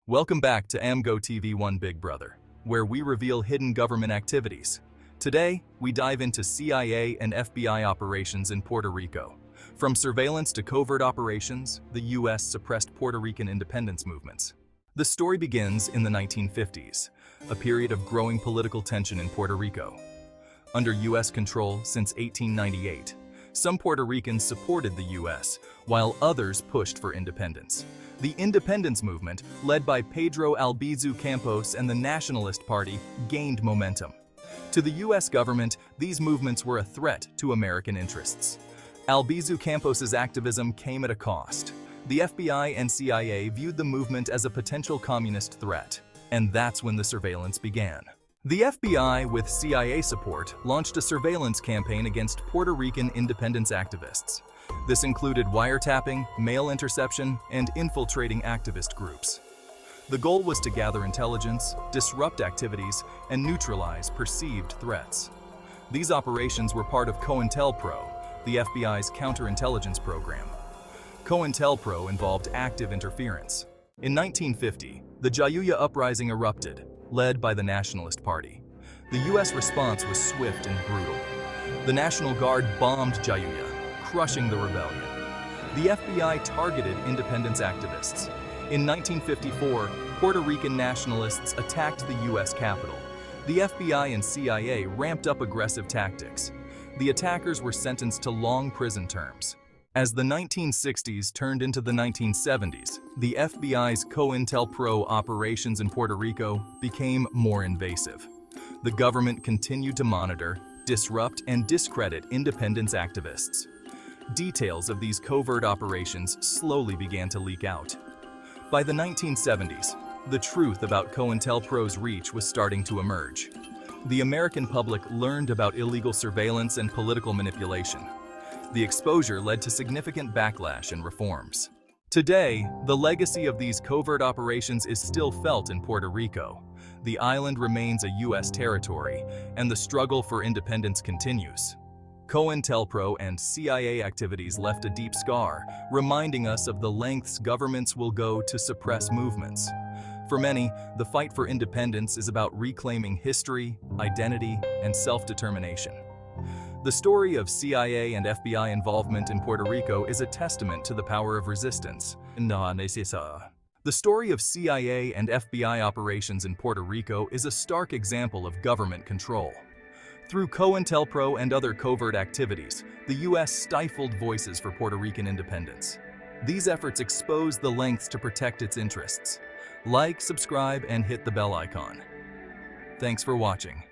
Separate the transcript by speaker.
Speaker 1: Welcome back to AMGO TV One Big Brother, where we reveal hidden government activities. Today, we dive into CIA and FBI operations in Puerto Rico. From surveillance to covert operations, the U.S. suppressed Puerto Rican independence movements. The story begins in the 1950s, a period of growing political tension in Puerto Rico. Under U.S. control since 1898, some Puerto Ricans supported the U.S., while others pushed for independence. The independence movement, led by Pedro Albizu Campos and the Nationalist Party, gained momentum. To the U.S. government, these movements were a threat to American interests. Albizu Campos's activism came at a cost. The FBI and CIA viewed the movement as a potential communist threat, and that's when the surveillance began. The FBI, with CIA support, launched a surveillance campaign against Puerto Rican independence activists. This included wiretapping, mail interception, and infiltrating activist groups. The goal was to gather intelligence, disrupt activities, and neutralize perceived threats. These operations were part of COINTELPRO, the FBI's counterintelligence program. COINTELPRO involved active interference. In 1950, the Jayuya uprising erupted, led by the Nationalist Party. The U.S. response was swift and brutal. The National Guard bombed Jayuya, crushing the rebellion. The FBI targeted independence activists. In 1954, Puerto Rican nationalists attacked the U.S. Capitol. The FBI and CIA ramped up aggressive tactics. The attackers were sentenced to long prison terms. As the 1960s turned into the 1970s, the FBI's COINTELPRO operations in Puerto Rico became more invasive. The government continued to monitor, disrupt, and discredit independence activists. Details of these covert operations slowly began to leak out. By the 1970s, the truth about COINTELPRO's reach was starting to emerge. The American public learned about illegal surveillance and political manipulation. The exposure led to significant backlash and reforms. Today, the legacy of these covert operations is still felt in Puerto Rico. The island remains a U.S. territory, and the struggle for independence continues. COINTELPRO and CIA activities left a deep scar, reminding us of the lengths governments will go to suppress movements. For many, the fight for independence is about reclaiming history, identity, and self-determination. The story of CIA and FBI involvement in Puerto Rico is a testament to the power of resistance. The story of CIA and FBI operations in Puerto Rico is a stark example of government control. Through COINTELPRO and other covert activities, the U.S. stifled voices for Puerto Rican independence. These efforts expose the lengths to protect its interests. Like, subscribe, and hit the bell icon. Thanks for watching.